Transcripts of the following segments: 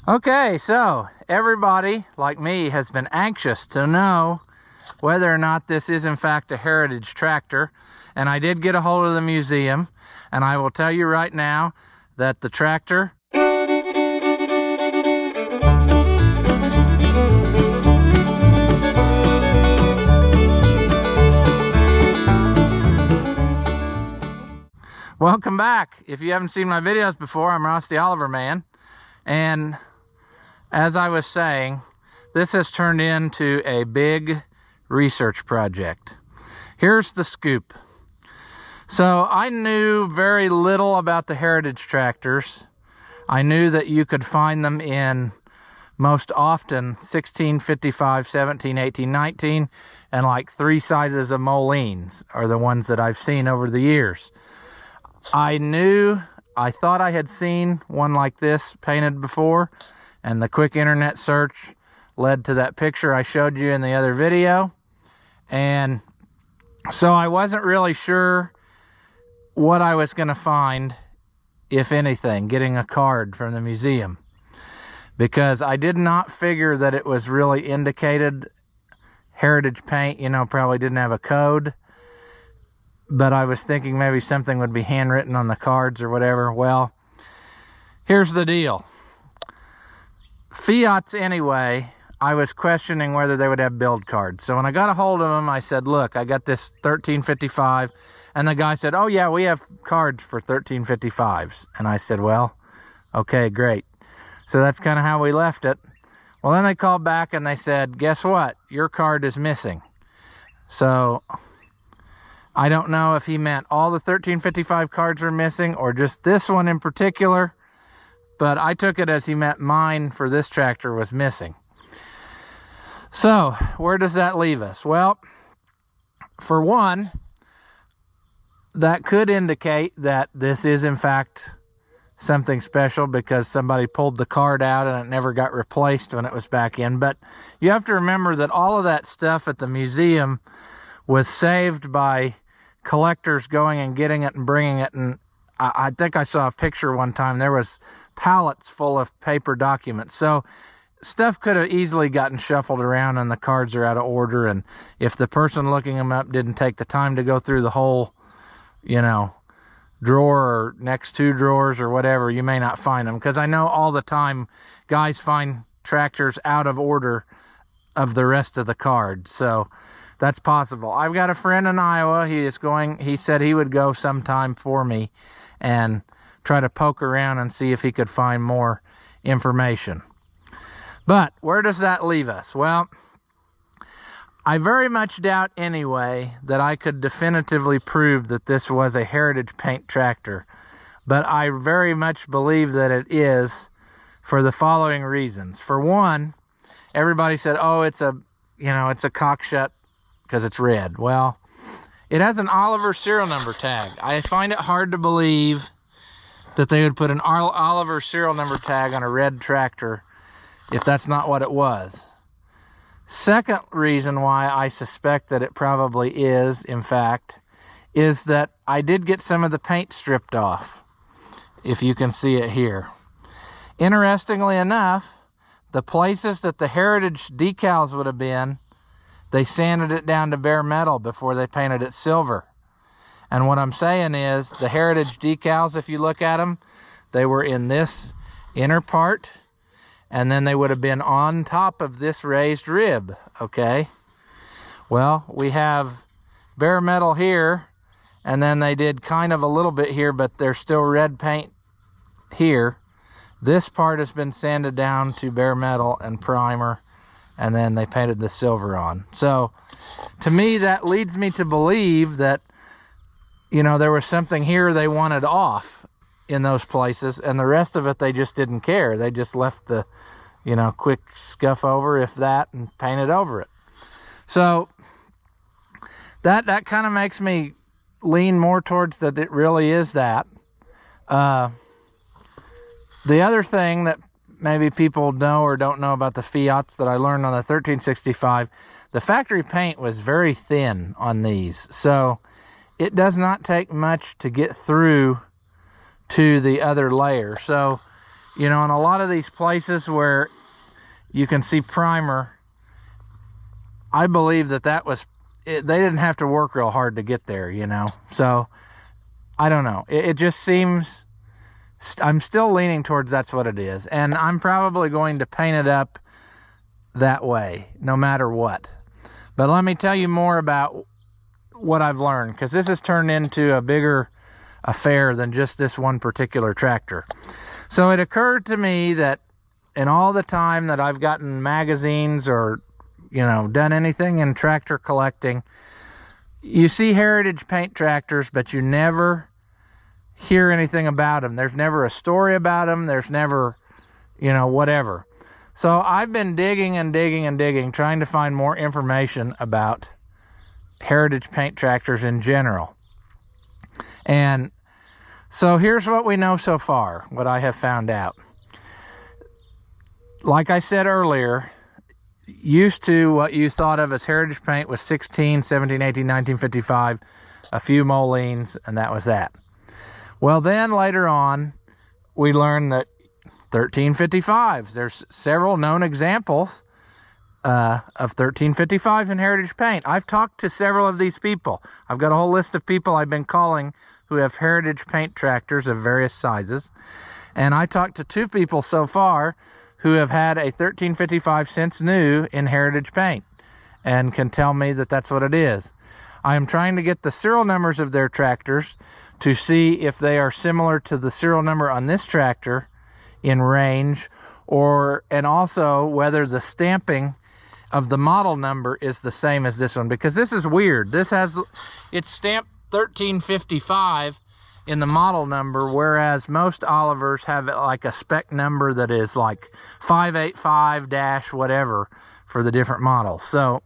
Okay, so everybody like me has been anxious to know whether or not this is in fact a heritage tractor, and I did get a hold of the museum, and I will tell you right now that the tractor Welcome back. If you haven't seen my videos before, I'm Ross the Oliver Man, and as I was saying, this has turned into a big research project. Here's the scoop. So I knew very little about the heritage tractors. I knew that you could find them in most often 16, 55, 17, 18, 19, and like 3 sizes of Molines are the ones that I've seen over the years. I thought I had seen one like this painted before, and the quick internet search led to that picture I showed you in the other video. And so I wasn't really sure what I was going to find, if anything, getting a card from the museum, because I did not figure that it was really indicated heritage paint, you know, probably didn't have a code. But I was thinking maybe something would be handwritten on the cards or whatever. Well, here's the deal. Fiats anyway, I was questioning whether they would have build cards. So when I got a hold of them, I said, look, I got this 1355. And the guy said, oh yeah, we have cards for 1355s. And I said, well, okay, great. So that's kind of how we left it. Well, then they called back and they said, guess what? Your card is missing. So I don't know if he meant all the 1355 cards are missing or just this one in particular, but I took it as he meant mine for this tractor was missing. So where does that leave us? Well, for one, that could indicate that this is in fact something special because somebody pulled the card out and it never got replaced when it was back in. But you have to remember that all of that stuff at the museum was saved by collectors going and getting it and bringing it. And I think I saw a picture one time. There was pallets full of paper documents. So stuff could have easily gotten shuffled around and the cards are out of order. And if the person looking them up didn't take the time to go through the whole, you know, drawer or next 2 drawers or whatever, you may not find them. Because I know all the time guys find tractors out of order of the rest of the cards. So that's possible. I've got a friend in Iowa. He said he would go sometime for me and try to poke around and see if he could find more information. But where does that leave us? Well, I very much doubt anyway that I could definitively prove that this was a heritage paint tractor. But I very much believe that it is for the following reasons. For one, everybody said, oh, it's a cockshut because it's red. Well, it has an Oliver serial number tag. I find it hard to believe that they would put an Oliver serial number tag on a red tractor if that's not what it was. Second reason why I suspect that it probably is, in fact, is that I did get some of the paint stripped off, if you can see it here. Interestingly enough, the places that the heritage decals would have been, they sanded it down to bare metal before they painted it silver. And what I'm saying is the heritage decals, if you look at them, they were in this inner part, and then they would have been on top of this raised rib, okay? Well, we have bare metal here, and then they did kind of a little bit here, but there's still red paint here. This part has been sanded down to bare metal and primer, and then they painted the silver on. So to me, that leads me to believe that, you know, there was something here they wanted off in those places, and the rest of it they just didn't care. They just left the, you know, quick scuff over, if that, and painted over it. So that kind of makes me lean more towards that it really is that. The other thing that maybe people know or don't know about the Fiats that I learned on the 1365, the factory paint was very thin on these. So it does not take much to get through to the other layer. So You know, in a lot of these places where you can see primer, I believe that was, they didn't have to work real hard to get there, you know. So, I don't know. It just seems, I'm still leaning towards that's what it is. And I'm probably going to paint it up that way, no matter what. But let me tell you more about what I've learned, because this has turned into a bigger affair than just this one particular tractor. So it occurred to me that in all the time that I've gotten magazines or, you know, done anything in tractor collecting, you see heritage paint tractors, but you never hear anything about them. There's never a story about them. There's never, you know, whatever. So I've been digging and digging and digging, trying to find more information about heritage paint tractors in general. And so here's what we know so far, what I have found out. Like I said earlier, used to what you thought of as heritage paint was 16, 17, 18, 1955, a few Molines, and that was that. Well, then later on, we learned that 1355s, there's several known examples of 1355 in heritage paint. I've talked to several of these people. I've got a whole list of people I've been calling who have heritage paint tractors of various sizes. And I talked to 2 people so far who have had a 1355 since new in heritage paint and can tell me that that's what it is. I am trying to get the serial numbers of their tractors to see if they are similar to the serial number on this tractor in range, and also whether the stamping of the model number is the same as this one, because this is weird. It's stamped 1355 in the model number, whereas most Olivers have like a spec number that is like 585 dash whatever for the different models. So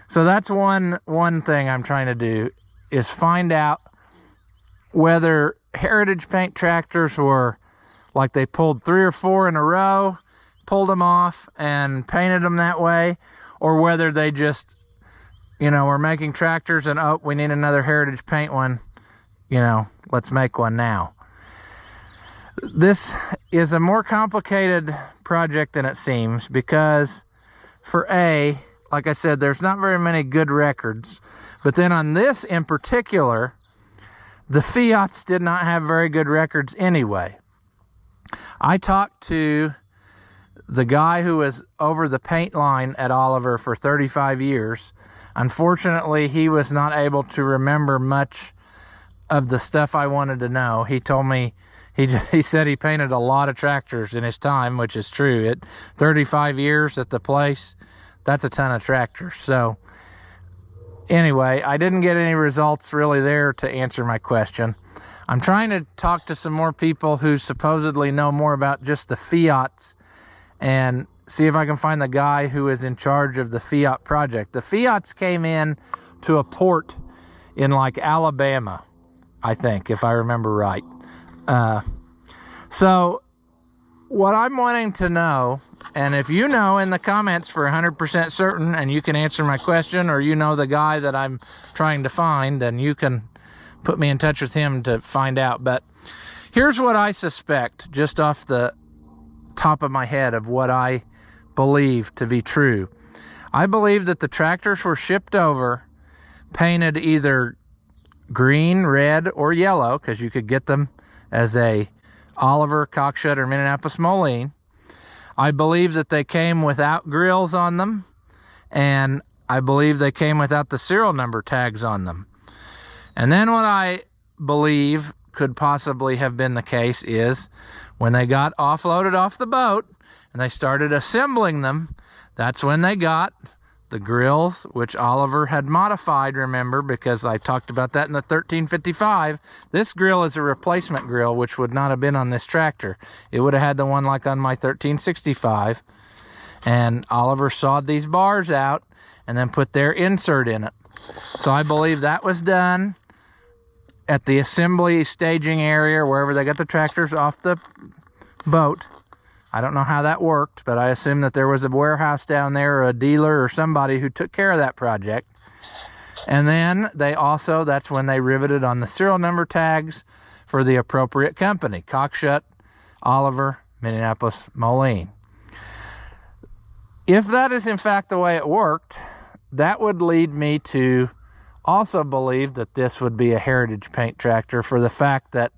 that's one thing I'm trying to do, is find out whether heritage paint tractors were like they pulled 3 or 4 in a row, pulled them off and painted them that way, or whether they just, you know, were making tractors and, oh, we need another heritage paint one, you know, let's make one now. This is a more complicated project than it seems, because like I said, there's not very many good records. But then on this in particular, the Fiats did not have very good records anyway. I talked to the guy who was over the paint line at Oliver for 35 years. Unfortunately, he was not able to remember much of the stuff I wanted to know. He told me, he said he painted a lot of tractors in his time, which is true. At 35 years at the place, that's a ton of tractors. So anyway, I didn't get any results really there to answer my question. I'm trying to talk to some more people who supposedly know more about just the Fiats and see if I can find the guy who is in charge of the Fiat project. The Fiats came in to a port in like Alabama, I think, if I remember right. So what I'm wanting to know, and if you know in the comments for 100% certain and you can answer my question, or you know the guy that I'm trying to find, then you can put me in touch with him to find out. But here's what I suspect, just off the top of my head, of what I believe to be true. I believe that the tractors were shipped over, painted either green, red, or yellow, because you could get them as a Oliver, Cockshutt, or Minneapolis Moline. I believe that they came without grills on them, and I believe they came without the serial number tags on them. And then what I believe could possibly have been the case is when they got offloaded off the boat and they started assembling them, that's when they got the grills, which Oliver had modified, remember, because I talked about that in the 1355. This grill is a replacement grill, which would not have been on this tractor. It would have had the one like on my 1365. And Oliver sawed these bars out and then put their insert in it. So I believe that was done at the assembly staging area, wherever they got the tractors off the boat. I don't know how that worked, but I assume that there was a warehouse down there, or a dealer, or somebody who took care of that project. And then they also, that's when they riveted on the serial number tags for the appropriate company: Cockshutt, Oliver, Minneapolis Moline. If that is in fact the way it worked, that would lead me to also believe that this would be a heritage paint tractor, for the fact that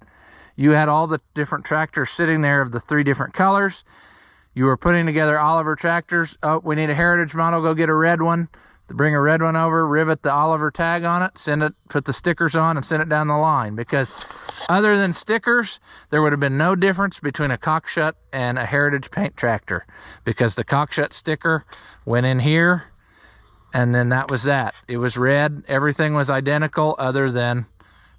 you had all the different tractors sitting there of the 3 different colors. You were putting together Oliver tractors. Oh, we need a heritage model, go get a red one. Bring a red one over, rivet the Oliver tag on it, send it, put the stickers on, and send it down the line. Because other than stickers, there would have been no difference between a Cockshut and a heritage paint tractor, because the Cockshut sticker went in here, and then that was that. It was red. Everything was identical other than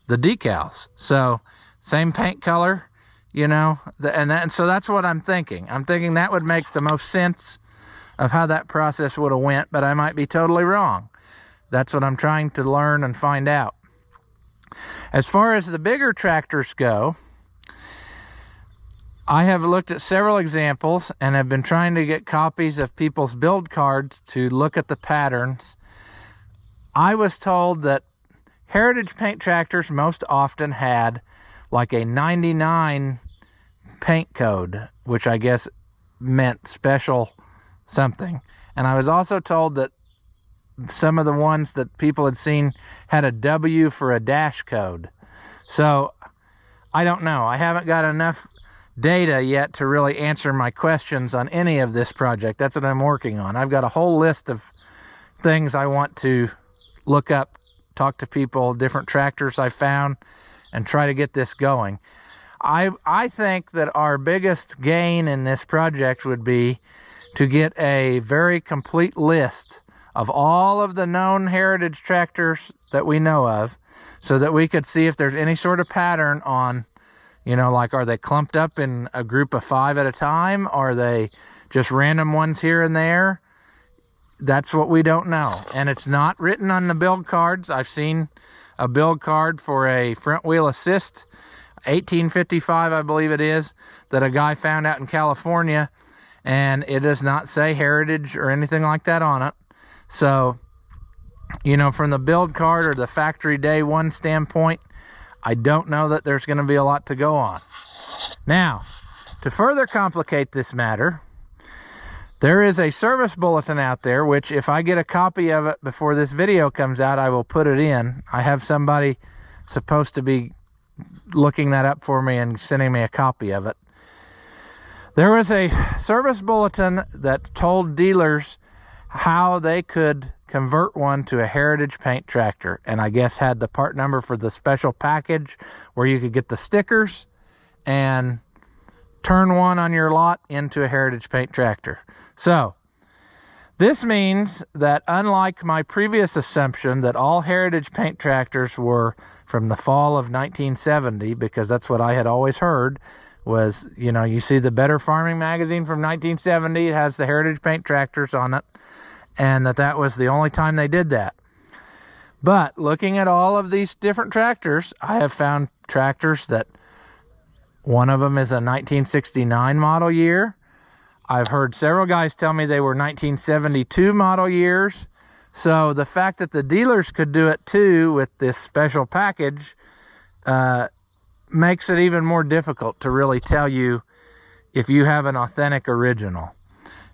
the decals. So same paint color, you know, and so that's what I'm thinking. I'm thinking that would make the most sense of how that process would have went, but I might be totally wrong. That's what I'm trying to learn and find out. As far as the bigger tractors go, I have looked at several examples and have been trying to get copies of people's build cards to look at the patterns. I was told that heritage paint tractors most often had like a 99 paint code, which I guess meant special something. And I was also told that some of the ones that people had seen had a W for a dash code. So I don't know. I haven't got enough data yet to really answer my questions on any of this project. That's what I'm working on. I've got a whole list of things I want to look up, talk to people, different tractors I found, and try to get this going. I think that our biggest gain in this project would be to get a very complete list of all of the known heritage tractors that we know of, so that we could see if there's any sort of pattern on, you know, like, are they clumped up in a group of 5 at a time? Are they just random ones here and there? That's what we don't know. And it's not written on the build cards. I've seen a build card for a front wheel assist, 1855, I believe it is, that a guy found out in California, and it does not say heritage or anything like that on it. So, you know, from the build card or the factory day one standpoint, I don't know that there's going to be a lot to go on. Now, to further complicate this matter, there is a service bulletin out there, which if I get a copy of it before this video comes out, I will put it in. I have somebody supposed to be looking that up for me and sending me a copy of it. There was a service bulletin that told dealers how they could convert one to a heritage paint tractor, and I guess had the part number for the special package where you could get the stickers and turn one on your lot into a heritage paint tractor. So this means that, unlike my previous assumption that all heritage paint tractors were from the fall of 1970, because that's what I had always heard, was, you know, you see the Better Farming magazine from 1970, it has the heritage paint tractors on it, and that was the only time they did that. But looking at all of these different tractors, I have found tractors that one of them is a 1969 model year. I've heard several guys tell me they were 1972 model years. So the fact that the dealers could do it too with this special package makes it even more difficult to really tell you if you have an authentic original.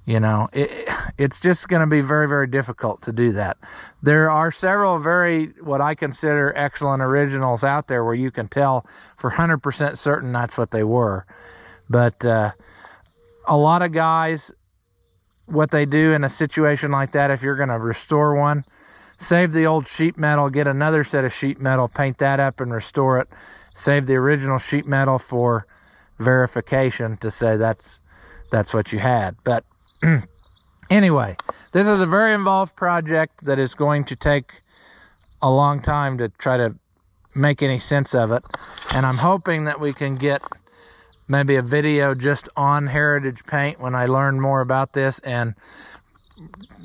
You know, it's just going to be very, very difficult to do that. There are several very, what I consider excellent originals out there where you can tell for 100% certain that's what they were. But a lot of guys, what they do in a situation like that, if you're going to restore one, save the old sheet metal, get another set of sheet metal, paint that up and restore it. Save the original sheet metal for verification to say that's what you had. But anyway, this is a very involved project that is going to take a long time to try to make any sense of it. And I'm hoping that we can get maybe a video just on heritage paint when I learn more about this, and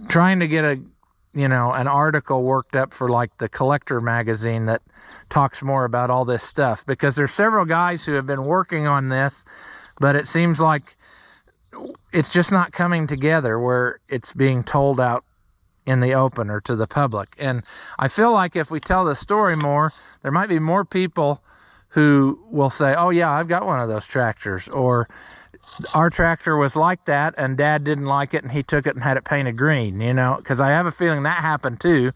trying to get an article worked up for like the Collector magazine that talks more about all this stuff, because there's several guys who have been working on this, but it seems like it's just not coming together where it's being told out in the open or to the public. And I feel like if we tell the story more, there might be more people who will say, oh yeah, I've got one of those tractors, or our tractor was like that, and Dad didn't like it, and he took it and had it painted green, you know, because I have a feeling that happened too,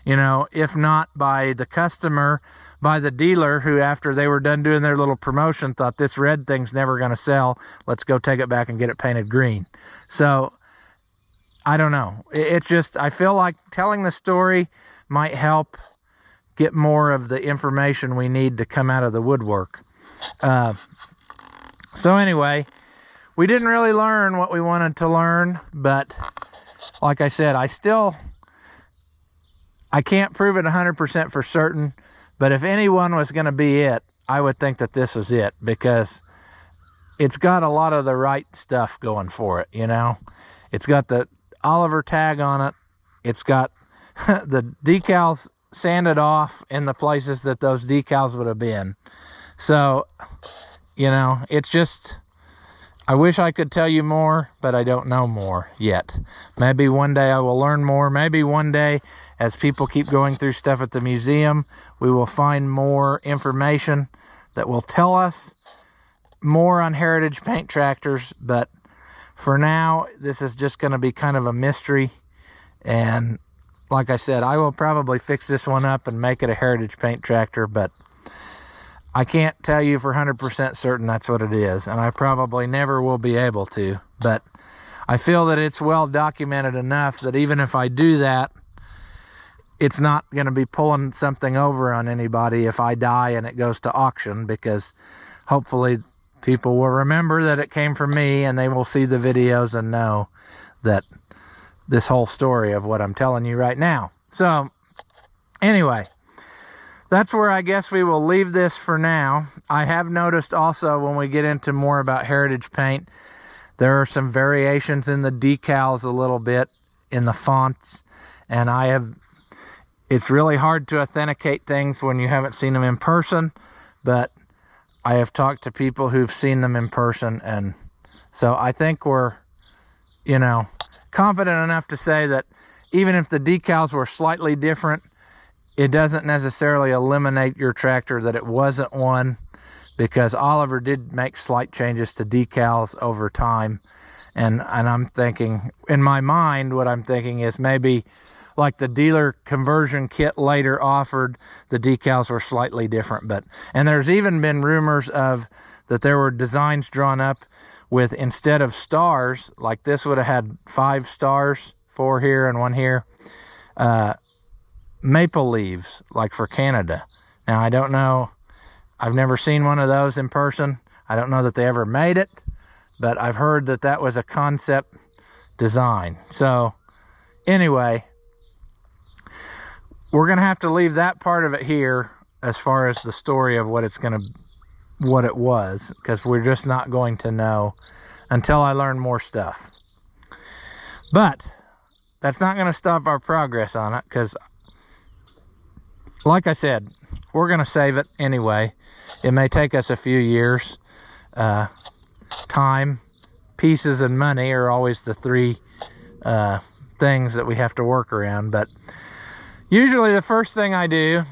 you know, if not by the customer, by the dealer, who after they were done doing their little promotion thought, this red thing's never going to sell, let's go take it back and get it painted green. So I don't know, it's just, I feel like telling the story might help get more of the information we need to come out of the woodwork. So anyway, we didn't really learn what we wanted to learn, but like I said, I can't prove it 100% for certain, but if anyone was going to be it, I would think that this was it, because it's got a lot of the right stuff going for it, you know? It's got the Oliver tag on it. It's got the decals sanded off in the places that those decals would have been. So, you know, it's just, I wish I could tell you more, but I don't know more yet. Maybe one day I will learn more. Maybe one day, as people keep going through stuff at the museum, we will find more information that will tell us more on heritage paint tractors. But for now, this is just going to be kind of a mystery. And like I said, I will probably fix this one up and make it a heritage paint tractor, but I can't tell you for 100% certain that's what it is, and I probably never will be able to. But I feel that it's well documented enough that even if I do that, it's not going to be pulling something over on anybody if I die and it goes to auction, because hopefully people will remember that it came from me, and they will see the videos and know that this whole story of what I'm telling you right now. So anyway, that's where I guess we will leave this for now. I have noticed also, when we get into more about heritage paint, there are some variations in the decals a little bit, in the fonts, and it's really hard to authenticate things when you haven't seen them in person, but I have talked to people who've seen them in person, and so I think we're, you know, confident enough to say that even if the decals were slightly different, it doesn't necessarily eliminate your tractor that it wasn't one, because Oliver did make slight changes to decals over time. And I'm thinking, in my mind, what I'm thinking is maybe like the dealer conversion kit later offered, the decals were slightly different. And there's even been rumors of that there were designs drawn up with, instead of stars, like this would have had 5 stars, 4 here and 1 here, maple leaves, like for Canada. Now, I don't know, I've never seen one of those in person. I don't know that they ever made it, but I've heard that that was a concept design. So anyway, we're gonna have to leave that part of it here as far as the story of what it was, because we're just not going to know until I learn more stuff. But that's not going to stop our progress on it, because like I said, we're going to save it anyway. It may take us a few years. Time, pieces, and money are always the 3 things that we have to work around. But usually the first thing I do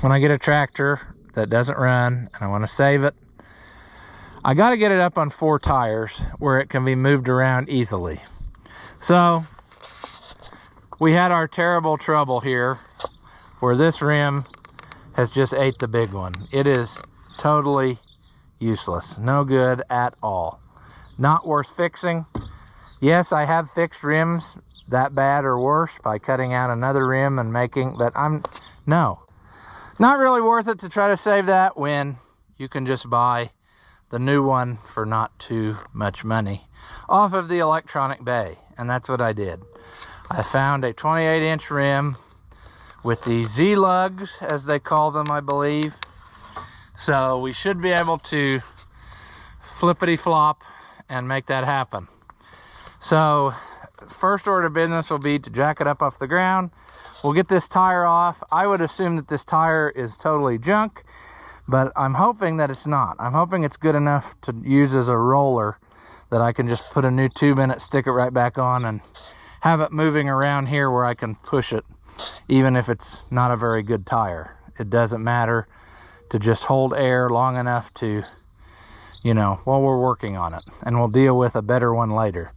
when I get a tractor that doesn't run and I want to save it, I got to get it up on 4 tires where it can be moved around easily. So we had our terrible trouble here where this rim has just ate the big one. It is totally useless, no good at all, not worth fixing. Yes, I have fixed rims that bad or worse by cutting out another rim and making, but no, not really worth it to try to save that when you can just buy the new one for not too much money off of the electronic bay. And that's what I did. I found a 28-inch rim with the Z-lugs, as they call them, I believe. So we should be able to flippity flop and make that happen. So first order of business will be to jack it up off the ground. We'll get this tire off. I would assume that this tire is totally junk, but I'm hoping that it's not. I'm hoping it's good enough to use as a roller that I can just put a new tube in it, stick it right back on, and have it moving around here where I can push it, even if it's not a very good tire. It doesn't matter, to just hold air long enough to, you know, while we're working on it. And we'll deal with a better one later.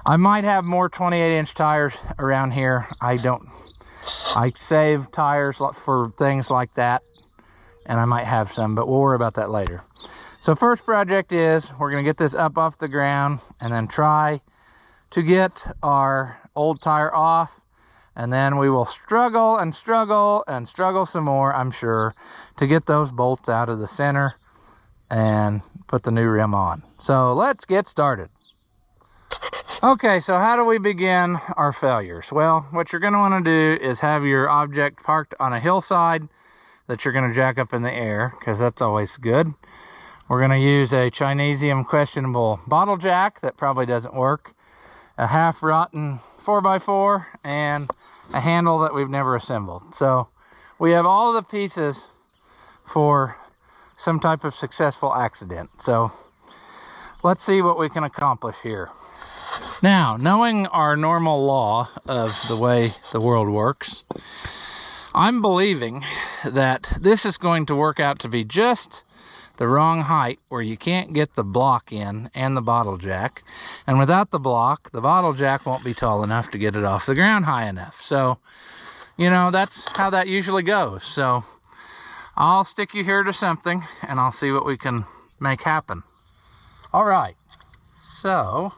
I might have more 28-inch tires around here. I save tires for things like that, and I might have some, but we'll worry about that later. So first project is we're going to get this up off the ground and then try to get our old tire off, and then we will struggle and struggle and struggle some more, I'm sure, to get those bolts out of the center and put the new rim on. So let's get started. Okay, so how do we begin our failures? Well, what you're going to want to do is have your object parked on a hillside that you're going to jack up in the air, because that's always good. We're going to use a Chinesium questionable bottle jack that probably doesn't work, a half-rotten 4x4, and a handle that we've never assembled. So we have all the pieces for some type of successful accident. So let's see what we can accomplish here. Now, knowing our normal law of the way the world works, I'm believing that this is going to work out to be just the wrong height where you can't get the block in and the bottle jack. And without the block, the bottle jack won't be tall enough to get it off the ground high enough. So, you know, that's how that usually goes. So I'll stick you here to something and I'll see what we can make happen. All right, so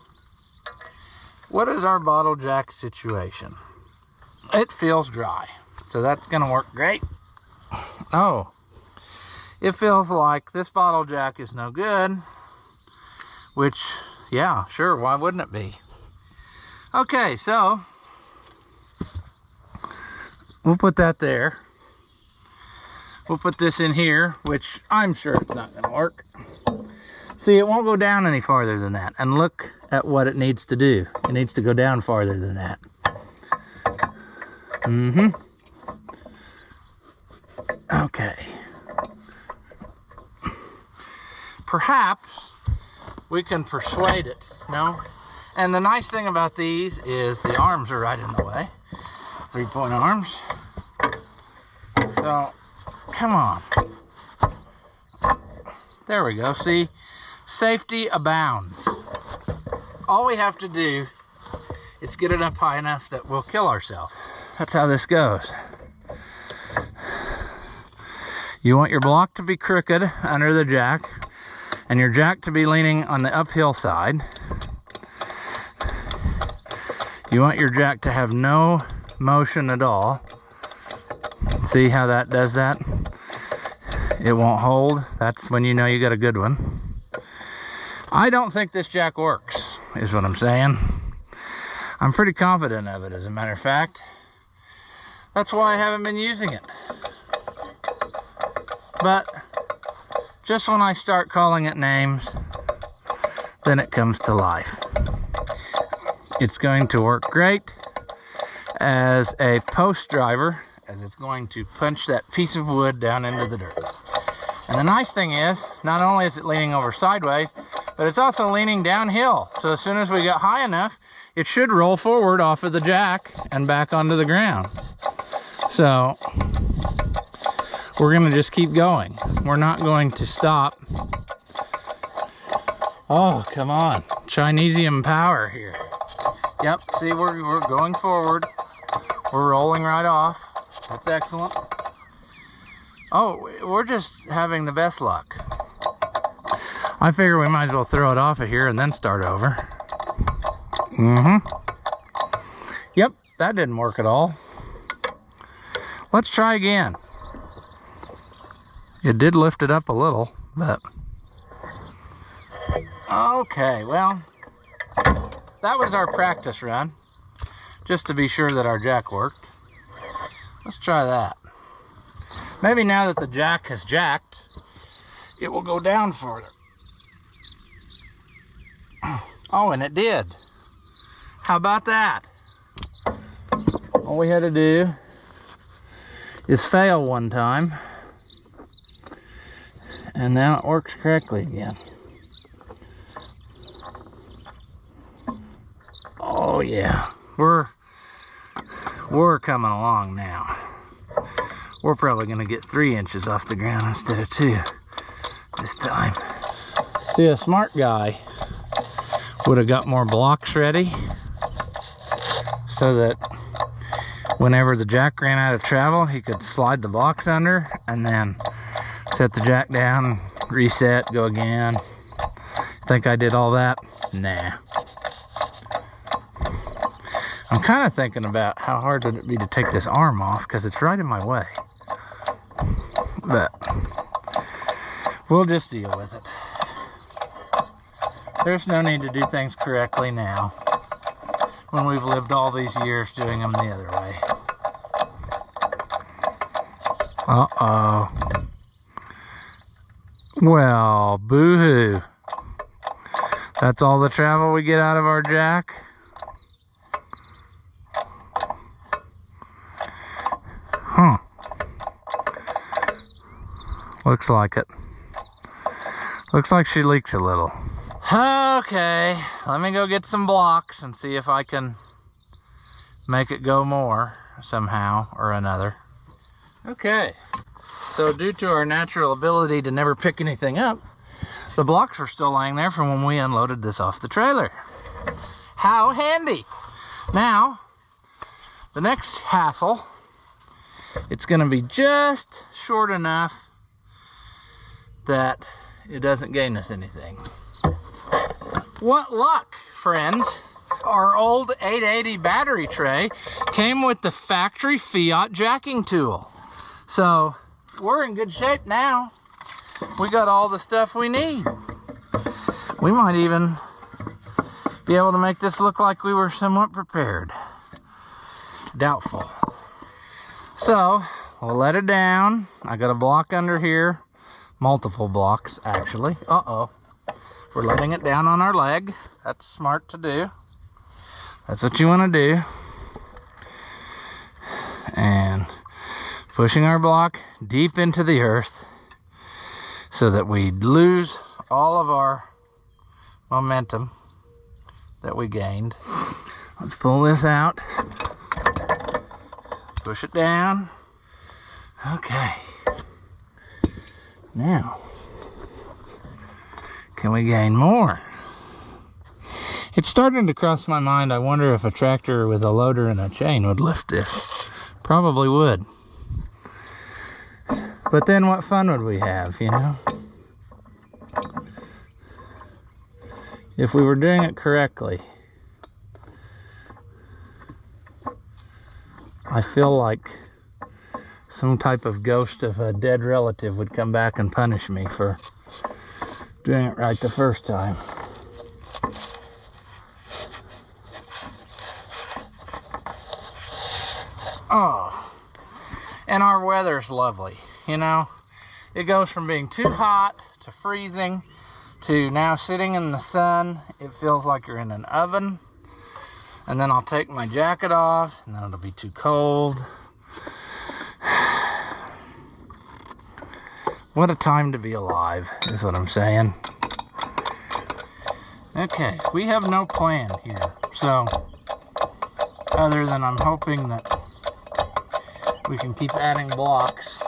what is our bottle jack situation? It feels dry, so that's gonna work great. Oh, it feels like this bottle jack is no good, which, yeah, sure, why wouldn't it be? Okay, so we'll put that there. We'll put this in here, which I'm sure it's not gonna work. See, it won't go down any farther than that. And look at what it needs to do. It needs to go down farther than that. Okay. Perhaps we can persuade it, no? And the nice thing about these is the arms are right in the way. 3-point arms. So, come on. There we go, see? Safety abounds. All we have to do is get it up high enough that we'll kill ourselves. That's how this goes. You want your block to be crooked under the jack, and your jack to be leaning on the uphill side. You want your jack to have no motion at all. See how that does that? It won't hold. That's when you know you got a good one. I don't think this jack works, is what I'm saying. I'm pretty confident of it, as a matter of fact. That's why I haven't been using it. But just when I start calling it names, then it comes to life. It's going to work great as a post driver, as it's going to punch that piece of wood down into the dirt. And the nice thing is, not only is it leaning over sideways, but it's also leaning downhill. So as soon as we get high enough, it should roll forward off of the jack and back onto the ground. So we're gonna just keep going. We're not going to stop. Oh, come on. Chinesium power here. Yep, see, we're going forward. We're rolling right off. That's excellent. Oh, we're just having the best luck. I figure we might as well throw it off of here and then start over. Yep, that didn't work at all. Let's try again. It did lift it up a little, but... Okay, well, that was our practice run, just to be sure that our jack worked. Let's try that. Maybe now that the jack has jacked, it will go down further. Oh, and it did. How about that? All we had to do is fail one time, and now it works correctly again. Oh yeah, we're coming along now. We're probably gonna get 3 inches off the ground instead of 2 this time. See, a smart guy would have got more blocks ready so that whenever the jack ran out of travel, he could slide the blocks under and then set the jack down, reset, go again. Think I did all that? Nah. I'm kind of thinking about how hard would it be to take this arm off because it's right in my way. But we'll just deal with it. There's no need to do things correctly now when we've lived all these years doing them the other way. Uh-oh. Well, boo-hoo. That's all the travel we get out of our jack? Huh. Looks like it. Looks like she leaks a little. Okay, let me go get some blocks and see if I can make it go more somehow or another. Okay, so due to our natural ability to never pick anything up, the blocks are still laying there from when we unloaded this off the trailer. How handy! Now, the next hassle, it's gonna be just short enough that it doesn't gain us anything. What luck, friends. Our old 880 battery tray came with the factory Fiat jacking tool. So we're in good shape now. We got all the stuff we need. We might even be able to make this look like we were somewhat prepared. Doubtful. So we'll let it down. I got a block under here. Multiple blocks, actually. Uh-oh. We're letting it down on our leg. That's smart to do. That's what you want to do. And pushing our block deep into the earth so that we lose all of our momentum that we gained. Let's pull this out. Push it down. Okay. Now, can we gain more? It's starting to cross my mind. I wonder if a tractor with a loader and a chain would lift this. Probably would. But then what fun would we have, you know? If we were doing it correctly. I feel like some type of ghost of a dead relative would come back and punish me for doing it right the first time. Oh, and our weather's lovely, you know. It goes from being too hot to freezing to now sitting in the sun. It feels like you're in an oven. And then I'll take my jacket off and then it'll be too cold. What a time to be alive, is what I'm saying. Okay, we have no plan here. So, other than I'm hoping that we can keep adding blocks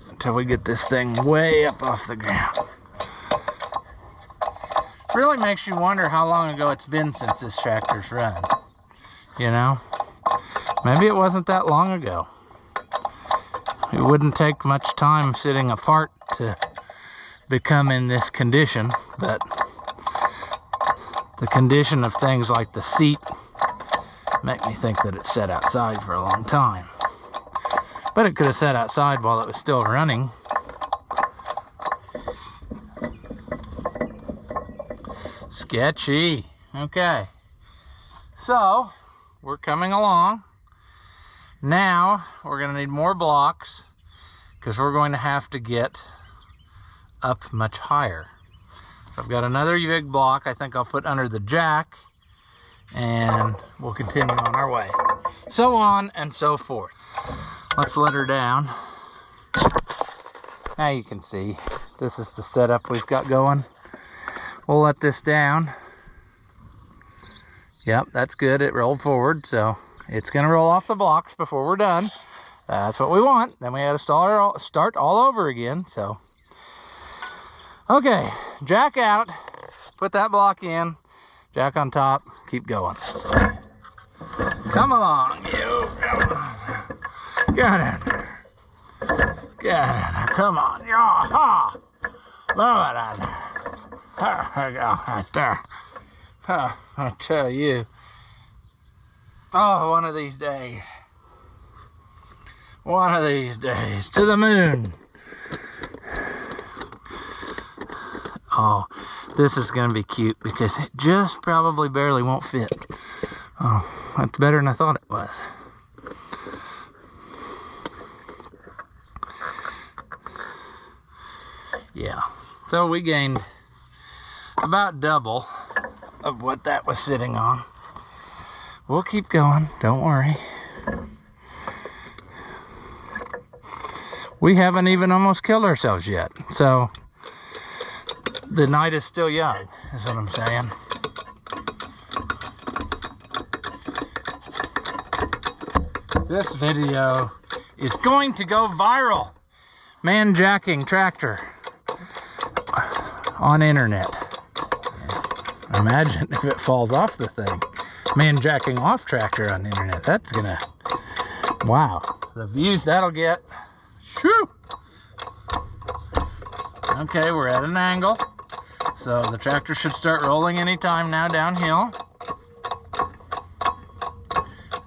until we get this thing way up off the ground. Really makes you wonder how long ago it's been since this tractor's run. You know? Maybe it wasn't that long ago. It wouldn't take much time sitting apart to become in this condition, but the condition of things like the seat make me think that it sat outside for a long time. But it could have sat outside while it was still running. Sketchy. Okay. So, we're coming along. Now, we're going to need more blocks because we're going to have to get up much higher. So I've got another big block I think I'll put under the jack and we'll continue on our way. So on and so forth. Let's let her down. Now you can see this is the setup we've got going. We'll let this down. Yep, that's good. It rolled forward, so it's going to roll off the blocks before we're done. That's what we want. Then we had to start all over again. So Okay, jack out, put that block in, jack on top, keep going. Come along, you. Get in. Get in. Come on. Yeah. Move it in. There we go, right there. I tell you. Oh, one of these days. One of these days. To the moon. Oh, this is going to be cute because it just probably barely won't fit. Oh, that's better than I thought it was. Yeah, so we gained about double of what that was sitting on. We'll keep going, don't worry. We haven't even almost killed ourselves yet, so the night is still young, is what I'm saying. This video is going to go viral. Man jacking tractor on internet. Imagine if it falls off the thing. Man jacking off tractor on the internet. That's gonna, wow, the views that'll get. Shoo! Okay, we're at an angle, so the tractor should start rolling anytime now downhill.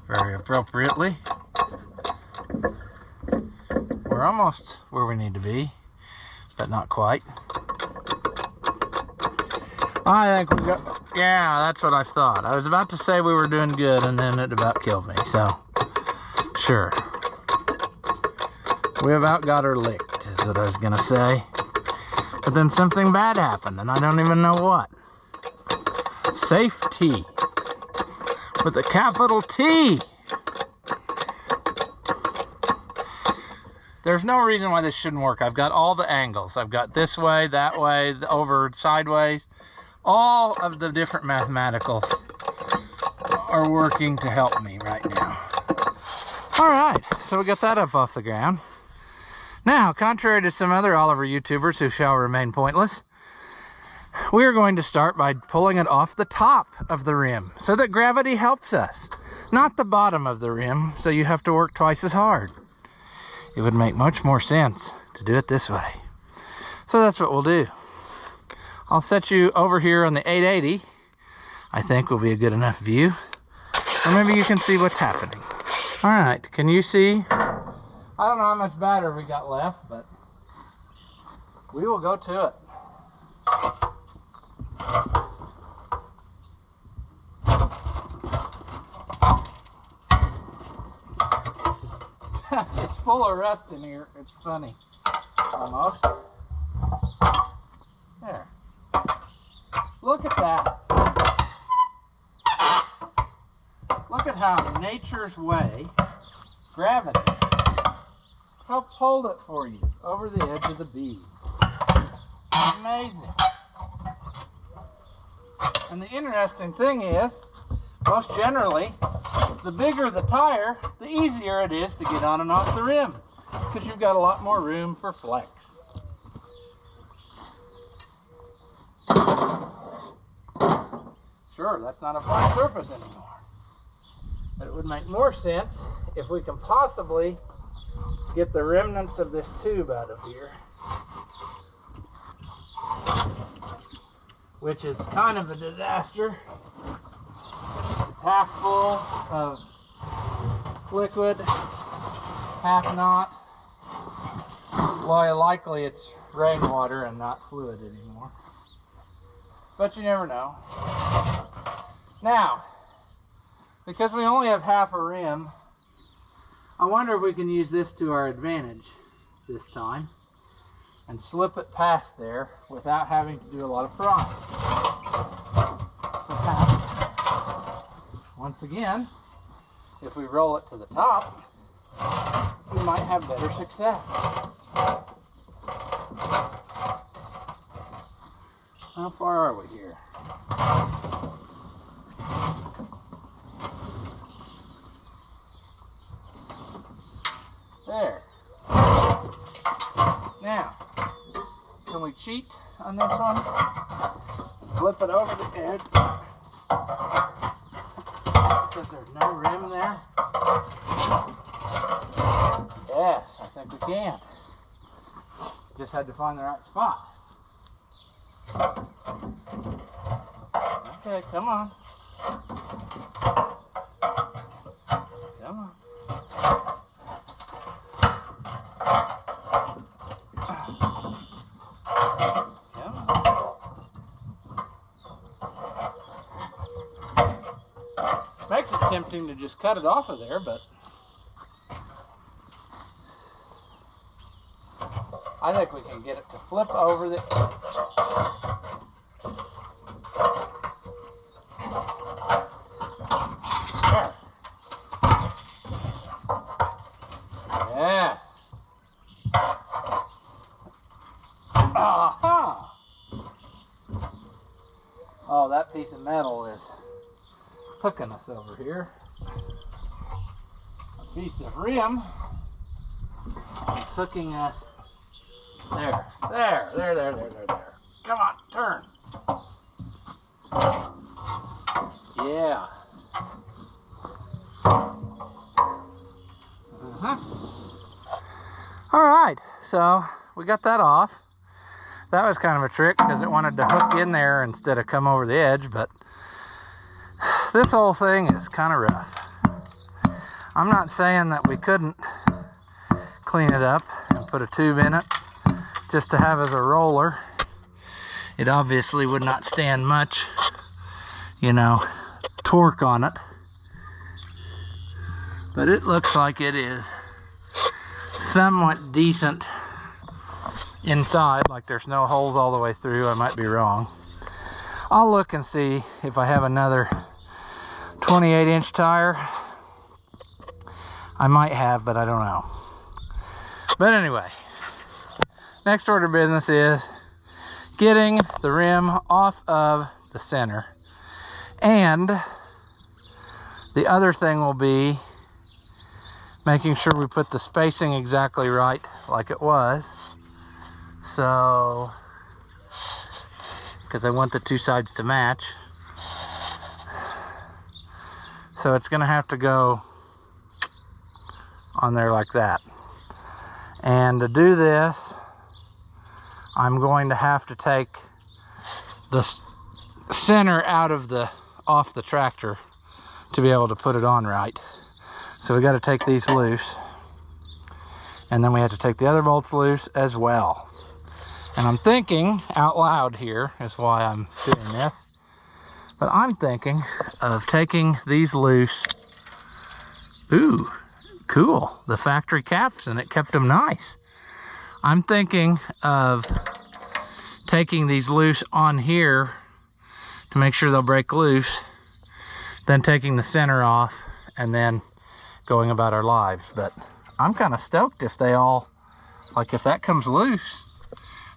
Very appropriately. We're almost where we need to be, but not quite. I think we got, yeah, that's what I thought. I was about to say we were doing good, and then it about killed me, so, sure. We about got her licked, is what I was gonna say. But then something bad happened, and I don't even know what. Safety. With a capital T. There's no reason why this shouldn't work. I've got all the angles. I've got this way, that way, over, sideways. All of the different mathematicals are working to help me right now. All right, so we got that up off the ground. Now, contrary to some other Oliver YouTubers who shall remain pointless, we are going to start by pulling it off the top of the rim so that gravity helps us, not the bottom of the rim, so you have to work twice as hard. It would make much more sense to do it this way. So that's what we'll do. I'll set you over here on the 880. I think will be a good enough view. Or maybe you can see what's happening. All right, can you see? I don't know how much battery we got left, but we will go to it. It's full of rust in here. It's funny. Almost. There. Look at that. Look at how nature's way, gravity, helps hold it for you over the edge of the bead. Amazing. And the interesting thing is, most generally, the bigger the tire, the easier it is to get on and off the rim, because you've got a lot more room for flex. Sure, that's not a flat surface anymore. But it would make more sense if we can possibly get the remnants of this tube out of here, which is kind of a disaster. It's half full of liquid, half not. Well, likely it's rainwater and not fluid anymore. But you never know. Now, because we only have half a rim, I wonder if we can use this to our advantage this time and slip it past there without having to do a lot of prying. Once again, if we roll it to the top, we might have better success. How far are we here? There. Now, can we sheet on this one. Flip it over the edge. Because there's no rim there. Yes, I think we can. Just had to find the right spot. Okay, come on. Come on. Makes it tempting to just cut it off of there, but I think we can get it to flip over the edge. There. Yes. Aha! Oh, that piece of metal is hooking us over here. A piece of rim is hooking us there. Come on, turn. Yeah. All right, so we got that off. That was kind of a trick because it wanted to hook in there instead of come over the edge, but this whole thing is kind of rough. I'm not saying that we couldn't clean it up and put a tube in it just to have as a roller. It obviously would not stand much, you know, torque on it. But it looks like it is somewhat decent inside, like there's no holes all the way through. I might be wrong. I'll look and see if I have another 28-inch tire. I might have, but I don't know. But anyway, next order of business is getting the rim off of the center. And the other thing will be making sure we put the spacing exactly right, like it was. So, because I want the two sides to match. So it's gonna have to go on there like that. And to do this, I'm going to have to take the center out of off the tractor to be able to put it on right. So we got to take these loose, and then we have to take the other bolts loose as well. And I'm thinking out loud here is why I'm doing this, but I'm thinking of taking these loose. Ooh, cool, the factory caps, and it kept them nice. I'm thinking of taking these loose on here to make sure they'll break loose, then taking the center off, and then going about our lives. But I'm kind of stoked if they all, like if that comes loose,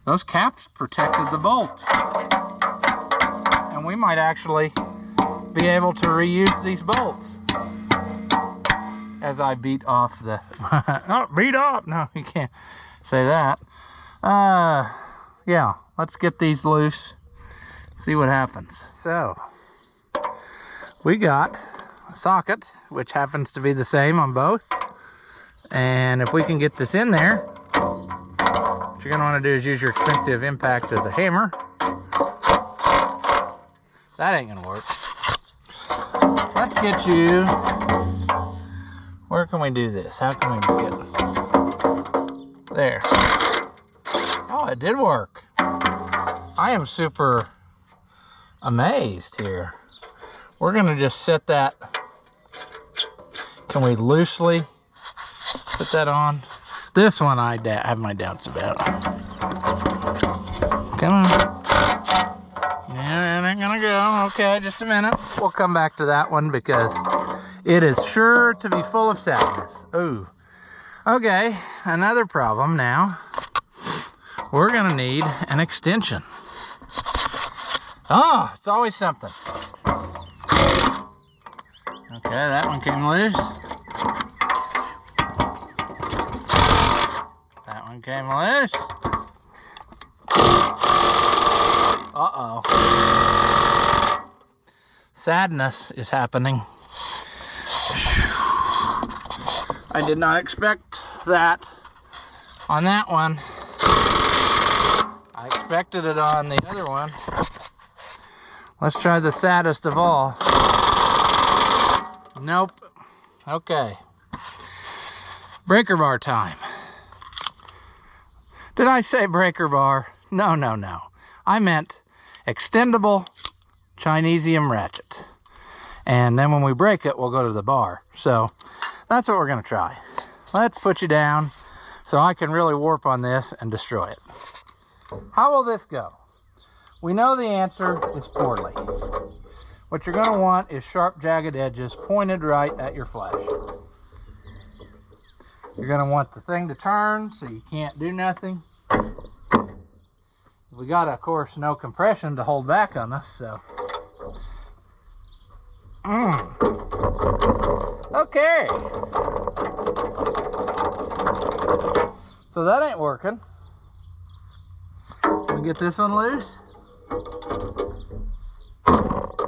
those caps protected the bolts. And we might actually be able to reuse these bolts. As I beat off the, oh, beat off, no, you can't say that. Yeah, let's get these loose, see what happens. So, we got a socket, which happens to be the same on both. And if we can get this in there, what you're gonna wanna do is use your expensive impact as a hammer. That ain't gonna work. Let's get you, where can we do this? How can we get it? There. Oh, it did work. I am super amazed here. We're gonna just set that. Can we loosely put that on? This one I have my doubts about. Come on. Yeah, it ain't gonna go. Okay, just a minute. We'll come back to that one because it is sure to be full of sadness. Ooh. Okay, another problem now. We're gonna need an extension. Oh, it's always something. Okay, that one came loose. That one came loose. Uh-oh. Sadness is happening. I did not expect that on that one. I expected it on the other one. Let's try the saddest of all. Nope. Okay. Breaker bar time. Did I say breaker bar? No, no, no. I meant extendable Chinesium ratchet. And then when we break it, we'll go to the bar. So that's what we're going to try. Let's put you down so I can really warp on this and destroy it. How will this go? We know the answer is poorly. What you're going to want is sharp, jagged edges pointed right at your flesh. You're going to want the thing to turn so you can't do nothing. We got, of course, no compression to hold back on us, so. Okay. So that ain't working. Can we get this one loose?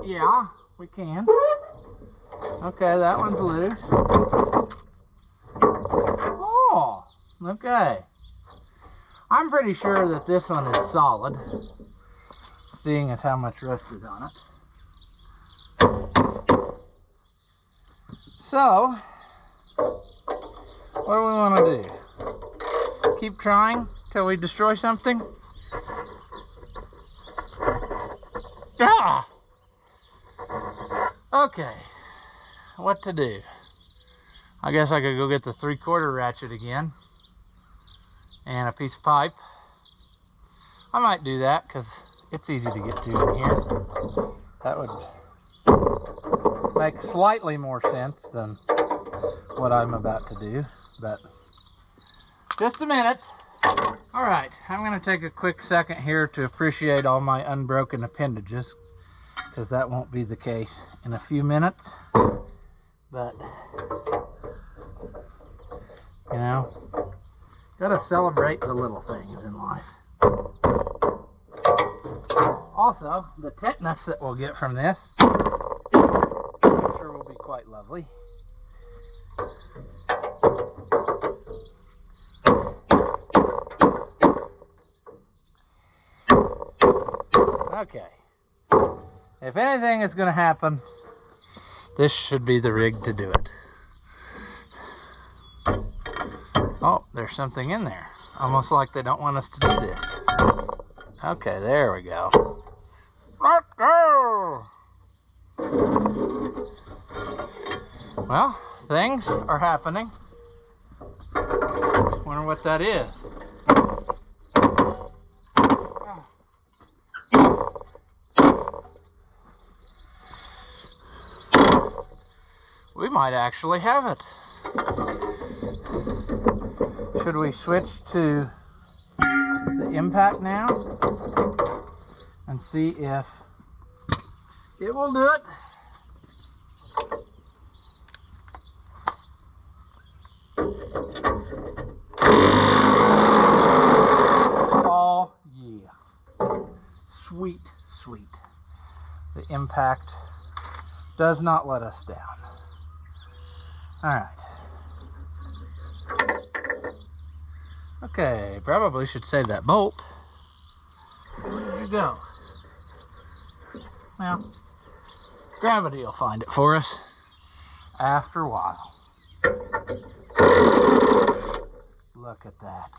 Yeah, we can. Okay, that one's loose. Oh, okay. I'm pretty sure that this one is solid, seeing as how much rust is on it. So, what do we want to do? Keep trying till we destroy something? Ah! Okay, what to do? I guess I could go get the 3/4 ratchet again and a piece of pipe. I might do that because it's easy to get to in here. That would make slightly more sense than what I'm about to do, but just a minute. All right, I'm going to take a quick second here to appreciate all my unbroken appendages, because that won't be the case in a few minutes. But, you know, gotta celebrate the little things in life. Also, the tetanus that we'll get from this, I'm sure will be quite lovely. Okay. If anything is going to happen, this should be the rig to do it. Oh, there's something in there. Almost like they don't want us to do this. Okay, there we go. Let's go! Well, things are happening. Wonder what that is. We might actually have it. Should we switch to the impact now and see if it will do it? Oh yeah. Sweet, sweet. The impact does not let us down. All right. Okay, probably should save that bolt. Where did you go? Well, gravity will find it for us after a while. Look at that.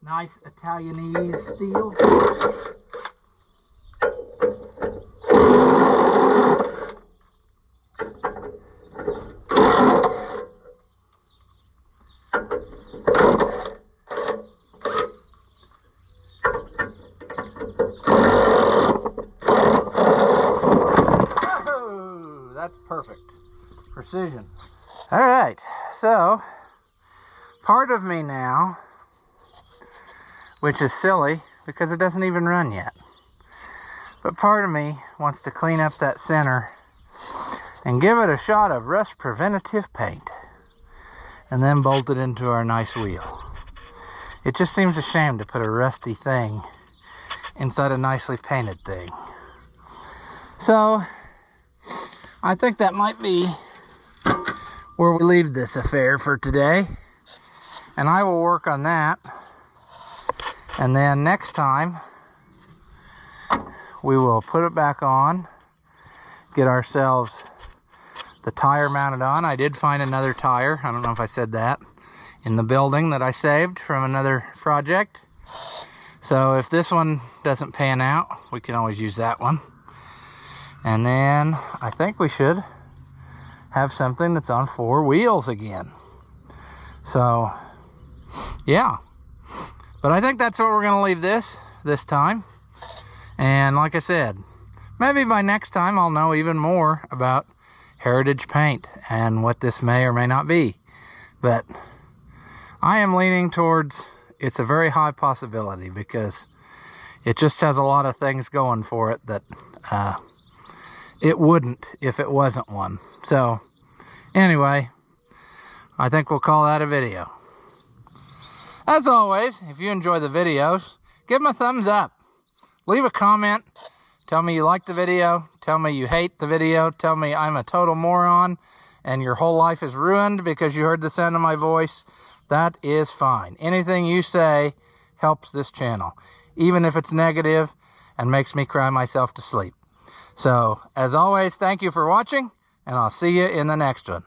Nice Italianese steel. That's perfect. Precision. All right, so part of me now, which is silly because it doesn't even run yet, but part of me wants to clean up that center and give it a shot of rust preventative paint. and then bolt it into our nice wheel. It just seems a shame to put a rusty thing inside a nicely painted thing. So I think that might be where we leave this affair for today, and I will work on that. And then next time we will put it back on, get ourselves the tire mounted on. I did find another tire, I don't know if I said that, in the building that I saved from another project. So if this one doesn't pan out, we can always use that one. And then I think we should have something that's on 4 wheels again. So yeah, but I think that's what we're gonna leave this time. And like I said, maybe by next time I'll know even more about heritage paint and what this may or may not be. But I am leaning towards it's a very high possibility, because it just has a lot of things going for it that it wouldn't if it wasn't one. So anyway, I think we'll call that a video. As always, if you enjoy the videos, give them a thumbs up. Leave a comment. Tell me you like the video. Tell me you hate the video. Tell me I'm a total moron and your whole life is ruined because you heard the sound of my voice. That is fine. Anything you say helps this channel, even if it's negative and makes me cry myself to sleep. So, as always, thank you for watching, and I'll see you in the next one.